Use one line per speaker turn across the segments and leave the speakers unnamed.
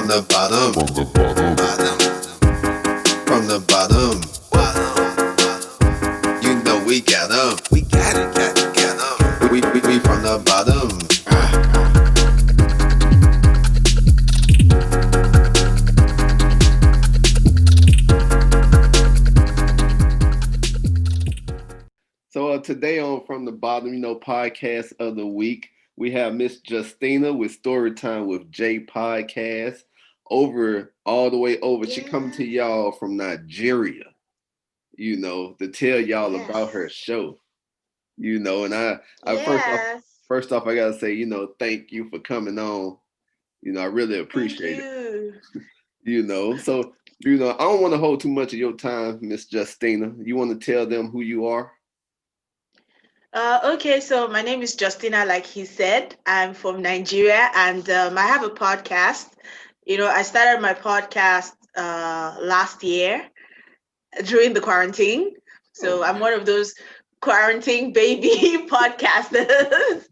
from the bottom, bottom, from the bottom, bottom. You know we got 'em, we got it, got 'em. We from the bottom. So today on From the Bottom, podcast of the week, we have Miss Justina with Storytime with Jay podcast all the way over. She coming to y'all from Nigeria, to tell y'all about her show, and I first off, I gotta say, thank you for coming on. I really appreciate it. So, I don't want to hold too much of your time, Miss Justina. You want to tell them who you are?
Okay, so my name is Justina, like he said. I'm from Nigeria, and I have a podcast. I started my podcast last year during the quarantine. So I'm one of those quarantine baby podcasters.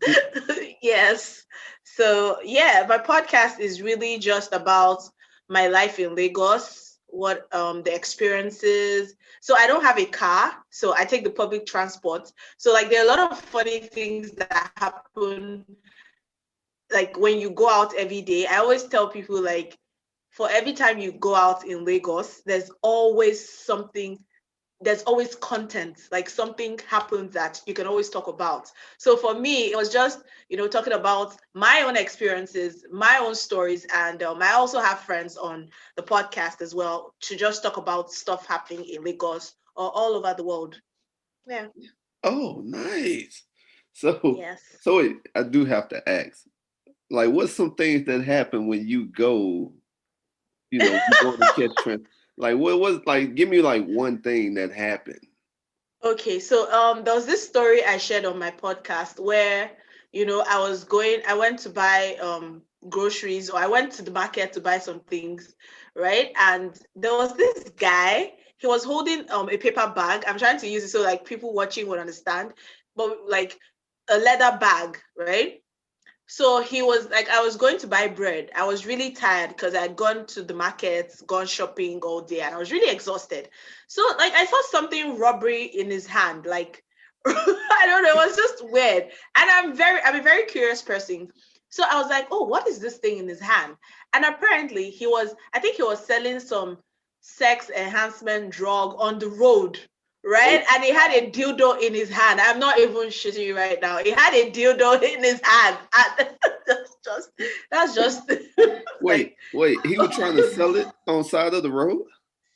Yes. So yeah, my podcast is really just about my life in Lagos, what the experiences. So I don't have a car, so I take the public transport. So like there are a lot of funny things that happen like when you go out every day. I always tell people like for every time you go out in Lagos, there's always content, like something happens that you can always talk about. So for me, it was just, talking about my own experiences, my own stories. And I also have friends on the podcast as well to just talk about stuff happening in Lagos or all over the world. Yeah.
Oh, nice. So, yes. So I do have to ask, like, what's some things that happen when you go, you go to catch trend? Like, what was like? Give me like one thing that happened.
Okay, so there was this story I shared on my podcast where, I went to buy groceries, or I went to the market to buy some things, right? And there was this guy, he was holding a paper bag. I'm trying to use it so like people watching would understand, but like a leather bag, right? So he was like, I was going to buy bread. I was really tired because I had gone to the market, gone shopping all day, and I was really exhausted. So like I saw something rubbery in his hand, like I don't know, it was just weird. And I'm a very curious person. So I was like, oh, what is this thing in his hand? And apparently I think he was selling some sex enhancement drug on the road, right? And he had a dildo in his hand. I'm not even shitting you right now. He had a dildo in his hand. That's just
wait. He was trying to sell it on side of the road?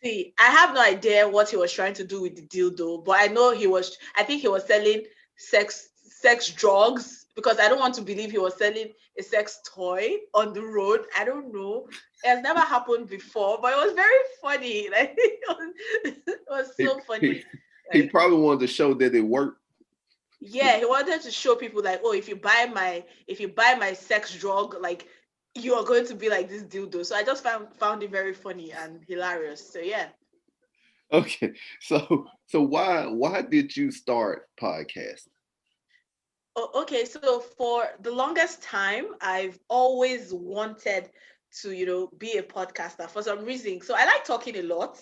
See, I have no idea what he was trying to do with the dildo, but I know I think he was selling sex drugs, because I don't want to believe he was selling a sex toy on the road. I don't know. It has never happened before, but it was very funny. Like it was so funny.
He probably wanted to show that it worked.
Yeah, he wanted to show people like, oh, if you buy my sex drug, like you are going to be like this dildo. So I just found it very funny and hilarious. So yeah.
Okay. So why did you start podcasting?
Oh, okay, so for the longest time, I've always wanted to, be a podcaster for some reason. So I like talking a lot.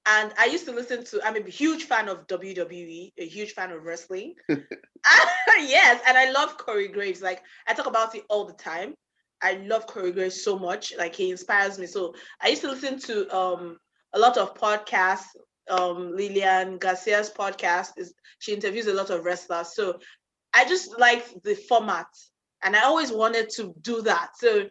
And I used to I'm a huge fan of WWE, a huge fan of wrestling. Yes, and I love Corey Graves. Like, I talk about it all the time. I love Corey Graves so much. Like, he inspires me. So I used to listen to a lot of podcasts. Lillian Garcia's podcast she interviews a lot of wrestlers. So I just liked the format, and I always wanted to do that. So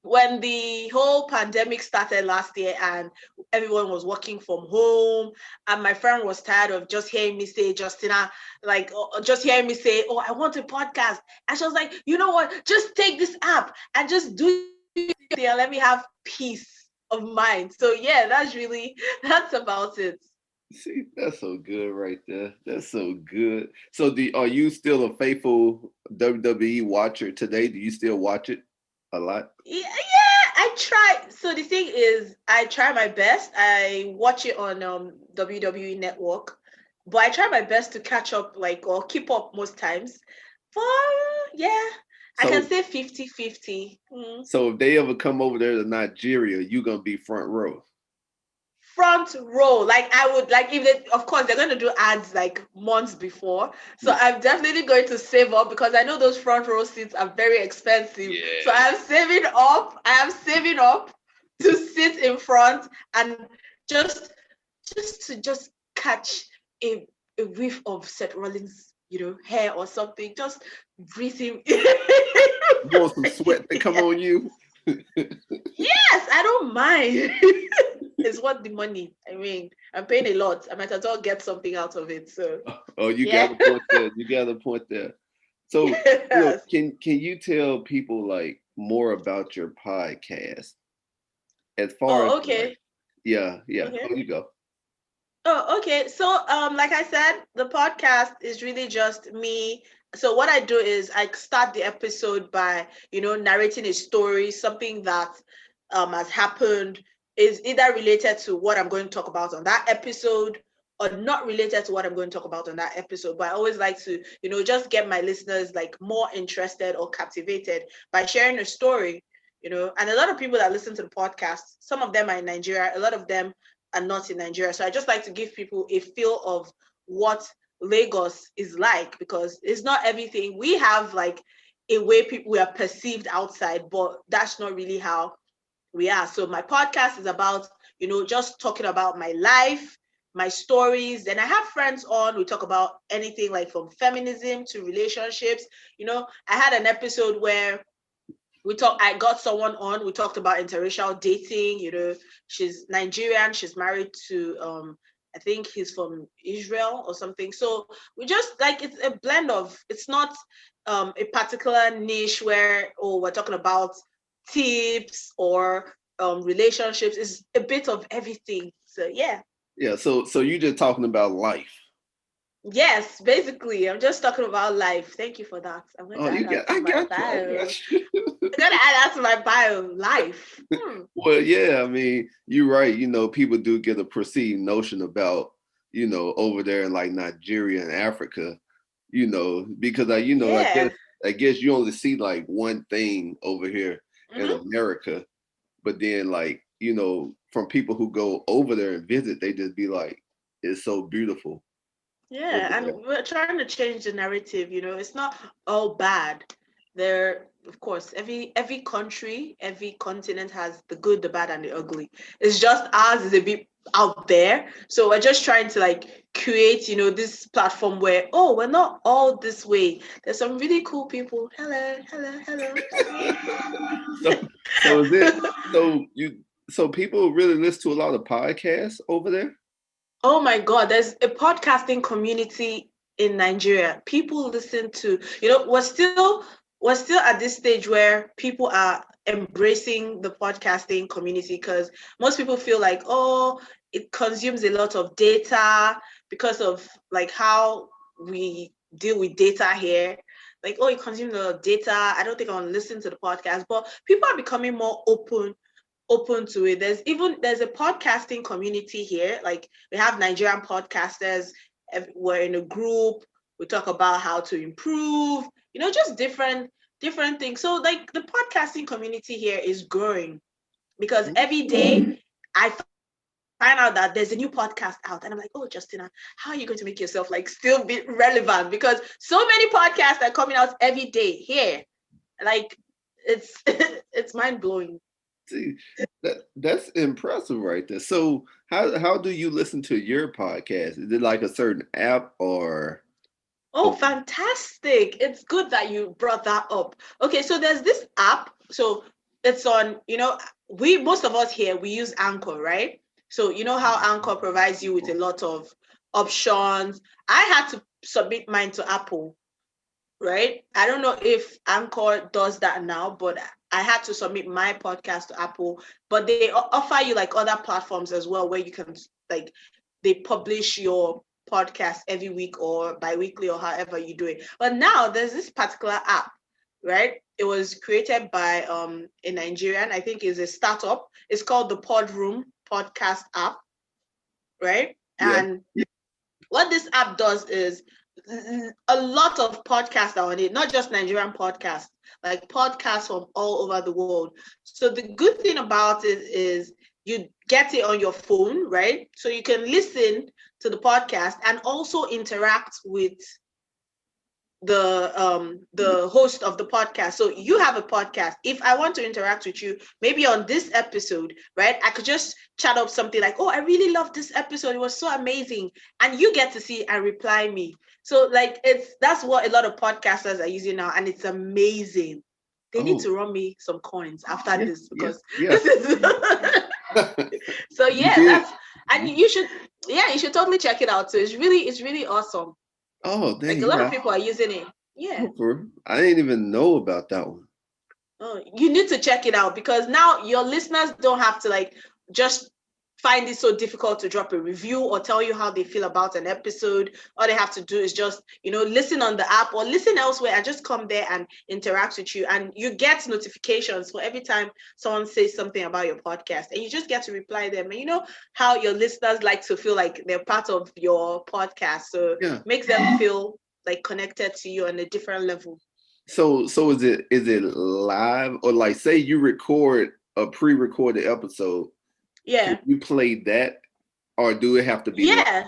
when the whole pandemic started last year and everyone was working from home, and my friend was tired of just hearing me say, Justina, like just hearing me say, oh, I want a podcast. And she was like, you know what, just take this app and just do it and let me have peace of mind. So yeah, that's about it.
See, that's so good right there. That's so good. So are you still a faithful WWE watcher today? Do you still watch it a lot?
Yeah, I try. So the thing is, I try my best. I watch it on WWE Network, but I try my best to catch up, like, or keep up most times. But yeah, I can
So
say 50-50.
so if they ever come over there to Nigeria, you gonna be front row.
Front row. Like I would like if they, of course they're going to do ads like months before. So
Yeah.
I'm definitely going to save up because I know those front row seats are very expensive. So
Yeah.
I'm saving up. I am saving up to sit in front and just just catch a, a whiff of Seth Rollins, hair or something. Just breathe him.
You want some sweat to come on you?
Yes, I don't mind. It's worth the money. I mean, I'm paying a lot. I might as well get something out of it. So
Oh, you got
yeah.
a point there. You got a point there. So,
Yes.
can you tell people like more about your podcast as far as
Oh,
like,
okay.
yeah, yeah.
Okay.
Oh, you go.
Oh, okay. So, like I said, the podcast is really just me. So what I do is I start the episode by, narrating a story, something that has happened, is either related to what I'm going to talk about on that episode or not related to what I'm going to talk about on that episode. But I always like to, just get my listeners like more interested or captivated by sharing a story, and a lot of people that listen to the podcast, some of them are in Nigeria, a lot of them and not in Nigeria. So I just like to give people a feel of what Lagos is like because it's not everything. We have like a way people we are perceived outside, but that's not really how we are. So my podcast is about, just talking about my life, my stories. And I have friends on, we talk about anything like from feminism to relationships. I had an episode where I got someone on, we talked about interracial dating. She's Nigerian, she's married to I think he's from Israel or something. So we just like, it's a blend of, it's not a particular niche where, oh, we're talking about tips or relationships. It's a bit of everything. So yeah.
Yeah. So you just talking about life.
Yes, basically, I'm just talking about life. Thank you for that. I'm going
Oh,
to add
you
that
got.
to
I
my
got you. I
bio.
got you.
I'm going to add that to my bio. Life.
Well, yeah. I mean, you're right. People do get a perceived notion about over there in like Nigeria and Africa. Because
Yeah.
I guess you only see like one thing over here in
Hmm.
America, but then like from people who go over there and visit, they just be like, it's so beautiful over
Yeah,
there.
and we're trying to change the narrative, it's not all bad. There, of course, every country, every continent has the good, the bad, and the ugly. It's just ours is a bit out there. So we're just trying to like create, this platform where, oh, we're not all this way. There's some really cool people. Hello, hello, hello.
so so is it so people really listen to a lot of podcasts over there?
Oh my God, there's a podcasting community in Nigeria. People listen to, we're still at this stage where people are embracing the podcasting community because most people feel like, oh, it consumes a lot of data because of like how we deal with data here. Like, oh, it consumes a lot of data. I don't think I want to listen to the podcast. But people are becoming more open to it. There's a podcasting community here. Like we have Nigerian podcasters. We're in a group. We talk about how to improve. Just different things. So like the podcasting community here is growing because every day I find out that there's a new podcast out, and I'm like, oh, Justina, how are you going to make yourself like still be relevant? Because so many podcasts are coming out every day here. Like it's it's mind blowing.
See, that's impressive right there. So how do you listen to your podcast? Is it like a certain app
Oh,
or
fantastic. It's good that you brought that up. Okay, so there's this app. So it's on, we most of us here we use Anchor, right? So you know how Anchor provides you with a lot of options. I had to submit mine to Apple, right? I don't know if Anchor does that now, but I had to submit my podcast to Apple. But they offer you like other platforms as well where you can like they publish your podcast every week or bi-weekly or however you do it. But now there's this particular app, right? It was created by a Nigerian, I think is a startup. It's called the Pod Room podcast app, right?
yeah.
And what this app does is a lot of podcasts are on it, not just Nigerian podcasts. like podcasts from all over the world. So the good thing about it is you get it on your phone, right? So you can listen to the podcast and also interact with the host of the podcast. So you have a podcast. If I want to interact with you, maybe on this episode, right, I could just chat up something like, oh, I really love this episode, it was so amazing, and you get to see and reply me. So like that's what a lot of podcasters are using now, and it's amazing. They need to run me some coins after
yeah,
this,
yeah,
because
yeah.
this is so
You
yeah,
did.
that's, and you should, yeah, you should totally check it out. So it's really awesome.
Oh,
Like a
dang,
lot of
yeah.
people are using it. Yeah.
I didn't even know about that one.
Oh, you need to check it out, because now your listeners don't have to like just find it so difficult to drop a review or tell you how they feel about an episode. All they have to do is just, listen on the app or listen elsewhere and just come there and interact with you. And you get notifications for every time someone says something about your podcast, and you just get to reply them. And you know how your listeners like to feel like they're part of your podcast. So
Yeah.
makes them feel like connected to you on a different level.
So is it live, or like say you record a pre-recorded episode, can
Yeah.
you play that, or do it have to be live?
Yeah.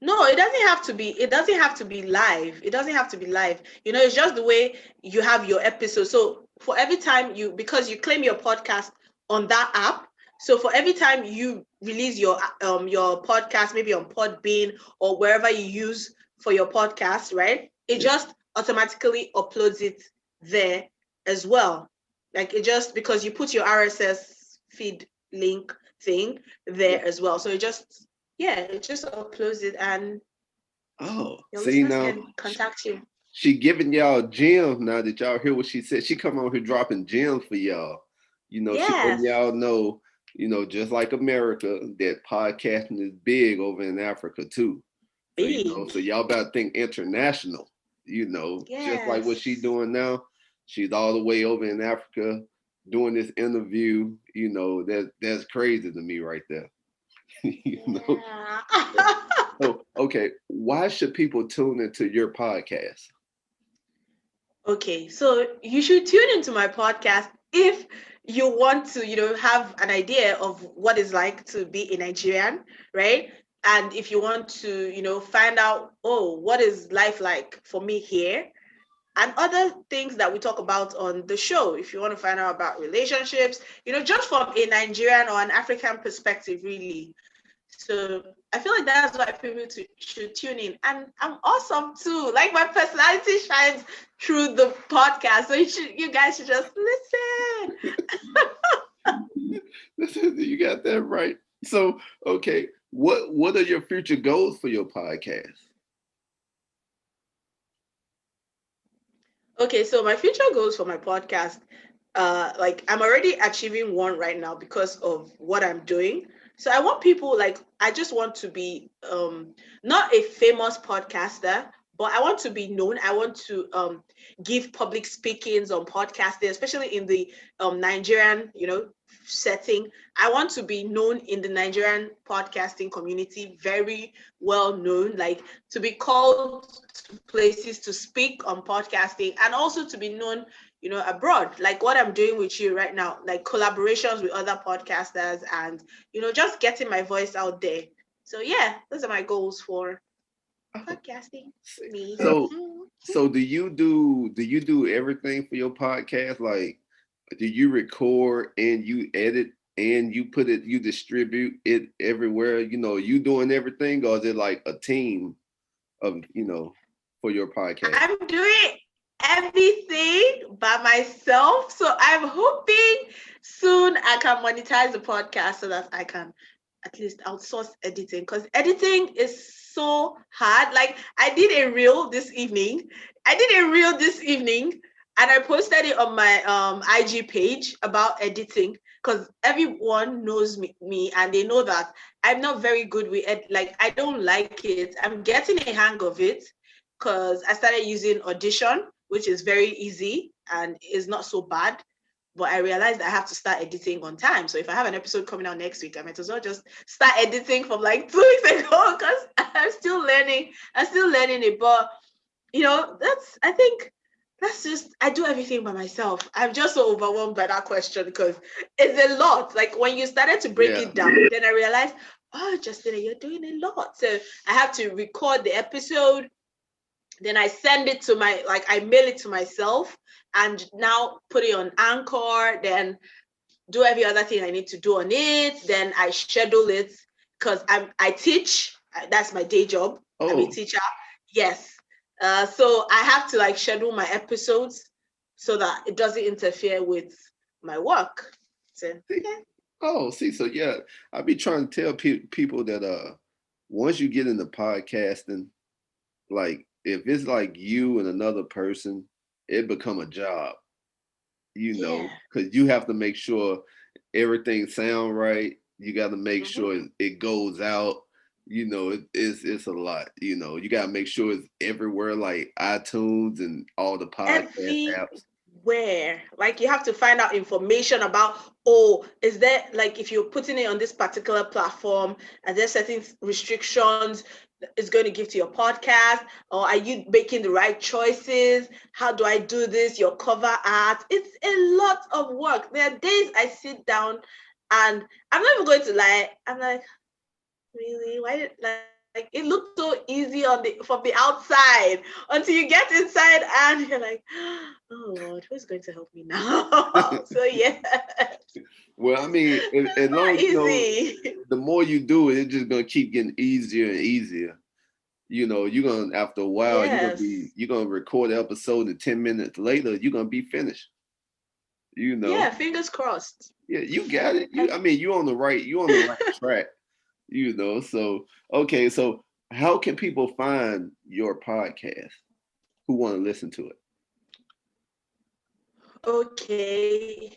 No, it doesn't have to be. It doesn't have to be live. It doesn't have to be live. It's just the way you have your episode. So for every time because you claim your podcast on that app, so for every time you release your podcast, maybe on Podbean or wherever you use for your podcast, right? It
Yeah.
just automatically uploads it there as well. Like it just, because you put your RSS feed link thing
Yeah.
there as well. So it just uploads it, and
Oh,
your
see
listeners
now,
can contact you.
she giving y'all gems now that y'all hear what she said. She come on here dropping gems for y'all. She letting
Yes,
y'all know, just like America, that podcasting is big over in Africa too. So,
big.
so y'all better think international, just like what she
Yes.
doing now. She's all the way over in Africa doing this interview. That's crazy to me right there. you know.
Yeah.
So, okay, why should people tune into your podcast?
Okay, so you should tune into my podcast if you want to, have an idea of what it's like to be a Nigerian, right? And if you want to, find out, oh, what is life like for me here? And other things that we talk about on the show. If you want to find out about relationships, just from a Nigerian or an African perspective, really. So I feel like that's why people should tune in. And I'm awesome too. Like my personality shines through the podcast. So you guys should just listen.
You got that right. So, okay, what are your future goals for your podcast?
Okay, so my future goals for my podcast, like I'm already achieving one right now because of what I'm doing. So I want people, like, I just want to be not a famous podcaster, but I want to be known. I want to give public speakings on podcasting, especially in the Nigerian, setting. I want to be known in the Nigerian podcasting community, very well known, like to be called to places to speak on podcasting, and also to be known, abroad, like what I'm doing with you right now, like collaborations with other podcasters, and just getting my voice out there. So yeah, those are my goals for podcasting. Me.
So, so do you do everything for your podcast? Like, do you record and you edit and you distribute it everywhere? You doing everything, or is it like a team of for your podcast?
I'm doing everything by myself. So I'm hoping soon I can monetize the podcast so that I can at least outsource editing, because editing is so hard. Like I did a reel this evening. And I posted it on my IG page about editing, because everyone knows me and they know that I'm not very good with it. Like I don't like it. I'm getting a hang of it because I started using Audition, which is very easy and is not so bad. But I realized I have to start editing on time. So if I have an episode coming out next week, I might as well just start editing from like 2 weeks ago, because I'm still learning. I'm still learning it. But That's just, I do everything by myself. I'm just so overwhelmed by that question because it's a lot. Like when you started to break
Yeah.
it down, then I realized, oh, Justina, you're doing a lot. So I have to record the episode, then I send it to my, like I mail it to myself and now put it on Anchor, then do every other thing I need to do on it. Then I schedule it because I teach. That's my day job. I'm a
Oh,
teacher. Yes. So I have to like schedule my episodes so that it doesn't interfere with my work. So
see,
yeah.
see, so yeah, I be trying to tell people that once you get into podcasting, like if it's like you and another person, it become a job,
Yeah.
because you have to make sure everything sound right. You got to make
Mm-hmm.
sure it goes out. It's a lot. You got to make sure it's everywhere, like iTunes and all the podcast apps.
Everywhere. Like you have to find out information about, oh, is there, like if you're putting it on this particular platform, and there's certain restrictions it's going to give to your podcast, or are you making the right choices? How do I do this? Your cover art. It's a lot of work. There are days I sit down and I'm not even going to lie. I'm like, really? Why did, like, it looked so easy on the from the outside until you get inside and you're like, oh Lord, who's going to help me now? So yeah,
Well, I mean, as
it's
long
not
as
easy.
the more you do it, it's just gonna keep getting easier and easier. You're gonna after a while,
Yes.
you're gonna record the episode, and 10 minutes later, you're gonna be finished. You know,
Yeah, fingers crossed.
yeah, you got it.
And
I mean, you're on the right track. So okay, so how can people find your podcast who want to listen to it?
okay.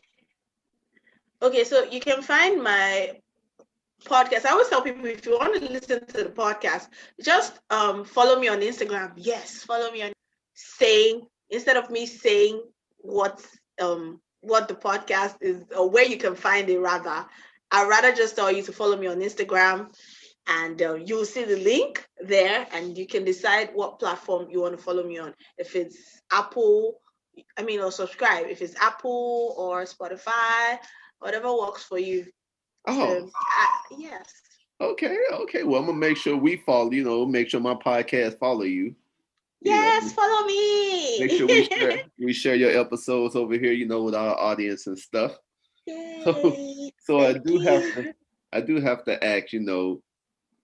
Okay, so you can find my podcast. I always tell people if you want to listen to the podcast, just follow me on Instagram. Yes, follow me on saying instead of me saying what the podcast is or where you can find it rather. I'd rather just tell you to follow me on Instagram and you'll see the link there and you can decide what platform you want to follow me on. If it's Apple, I mean, or subscribe. If it's Apple or Spotify, whatever works for you.
Oh,
So, yes.
okay. Well, I'm gonna make sure we follow. Make sure my podcast follow you. You know,
Yes, follow
make
me.
sure we share your episodes over here. With our audience and stuff. So,
Yay.
so
Thank you.
I do have to ask.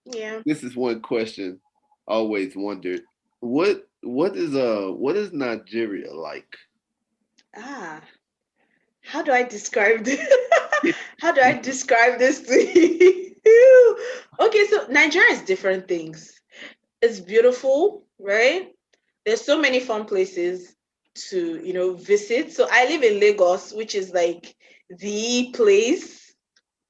Yeah.
This is one question I always wondered. What is Nigeria like?
Ah, how do I describe this? How do I describe this to you? Okay, so Nigeria is different things. It's beautiful, right? There's so many fun places to, visit. So I live in Lagos, which is like the place,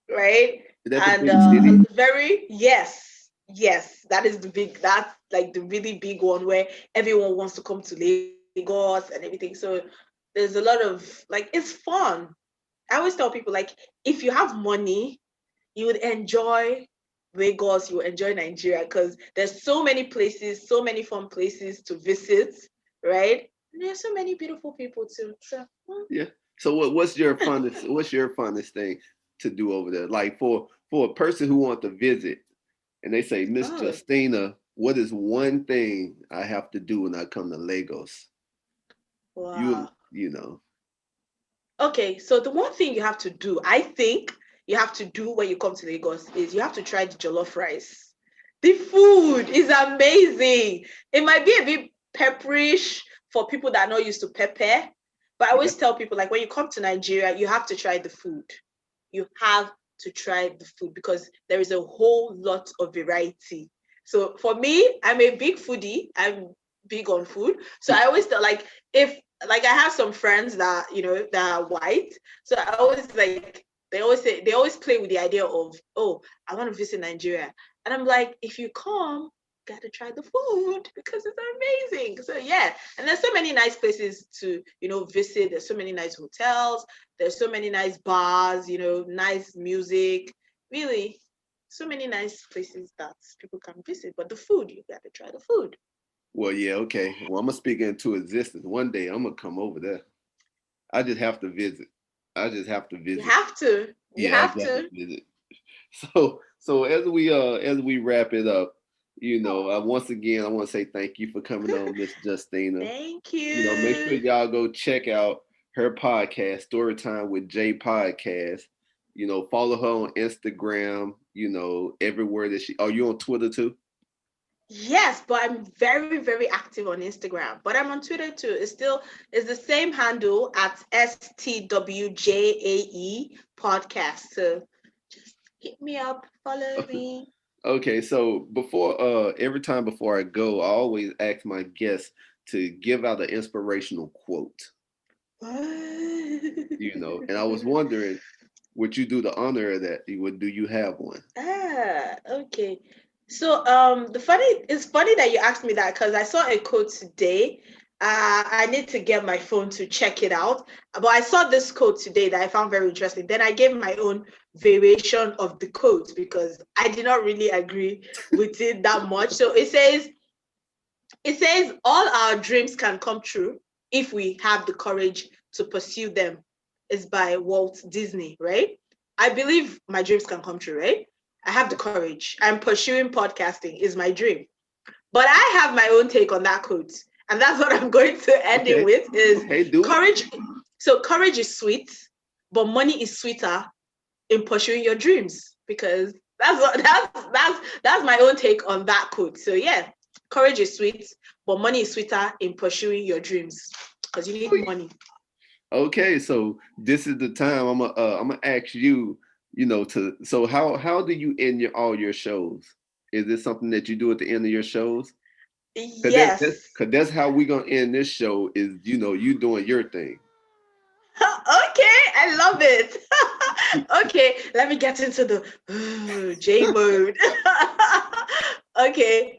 right?
Is that the
And
big city?
yes, that is that's like the really big one where everyone wants to come to Lagos and everything. So there's a lot of like, it's fun. I always tell people like, if you have money, you would enjoy Lagos, you would enjoy Nigeria because there's so many places, so many fun places to visit, right? And there's so many beautiful people too. So,
Yeah. So what's your funnest thing to do over there? Like for a person who wants to visit and they say, Miss
oh,
Justina, what is one thing I have to do when I come to Lagos?
wow.
You know.
Okay, so the one thing you have to do, I think you have to do when you come to Lagos is you have to try the jollof rice. The food is amazing. It might be a bit pepperish for people that are not used to pepper, but I
Yeah.
always tell people like when you come to Nigeria, you have to try the food. You have to try the food because there is a whole lot of variety. So for me, I'm a big foodie. I'm big on food. So I always tell like if like I have some friends that that are white. So I always like they always play with the idea of, oh, I want to visit Nigeria. And I'm like, if you come, gotta try the food because it's amazing. So yeah, and there's so many nice places to visit. There's so many nice hotels. There's so many nice bars. Nice music. Really, so many nice places that people can visit. But the food, you gotta try the food.
Well, yeah, okay. Well, I'm gonna speak it into existence. One day I'm gonna come over there. I just have to visit. I just have to
You
visit.
have to. You
Yeah, I
have
just have to
to.
visit. So as we wrap it up,
Oh,
once again I want to say thank you for coming on, Miss Justina.
thank
Make sure
you.
y'all go check out her podcast, Storytime with Jay Podcast. Follow her on Instagram. Everywhere that she. Oh, you on Twitter too?
Yes, but I'm very, very active on Instagram. But I'm on Twitter too. It's the same handle at STWJAE podcast. So just hit me up, follow me.
Okay, so before every time before I go, I always ask my guests to give out an inspirational quote. And I was wondering, would you do the honor of that? Do you have one?
Okay. So it's funny that you asked me that because I saw a quote today. I need to get my phone to check it out. But I saw this quote today that I found very interesting. Then I gave my own variation of the quote because I did not really agree with it that much. So it says all our dreams can come true if we have the courage to pursue them. It's by Walt Disney, right? I believe my dreams can come true, right? I have the courage. I'm pursuing podcasting is my dream. But I have my own take on that quote. And that's what I'm going to end it
Okay,
with is
okay, do it.
courage. So courage is sweet, but money is sweeter in pursuing your dreams because that's my own take on that quote. So yeah, courage is sweet, but money is sweeter in pursuing your dreams because you need money.
Okay, so this is the time I'm gonna ask you, to so how do you end all your shows? Is this something that you do at the end of your shows?
Yes.
Cause that's how we gonna end this show is you doing your thing.
Okay, I love it. Okay, let me get into the J mode. Okay.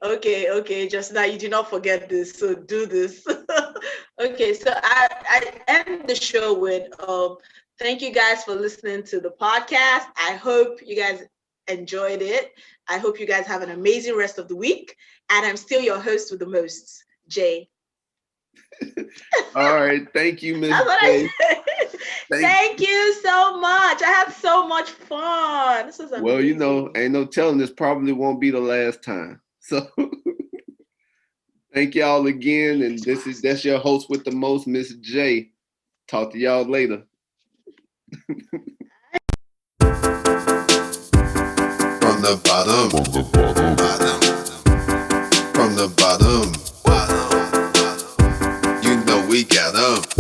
Just now, you do not forget this, so do this. Okay, so I end the show with thank you guys for listening to the podcast. I hope you guys enjoyed it. I hope you guys have an amazing rest of the week. And I'm still your host with the most, Jay.
All right, thank you, Miss
That's what I
J.
said.
Thank.
Thank you so much. I had so much fun. This was
Well,
amazing.
ain't no telling this probably won't be the last time. So thank y'all again, and that's your host with the most, Miss J. Talk to y'all later. From the bottom, from the bottom, we got up.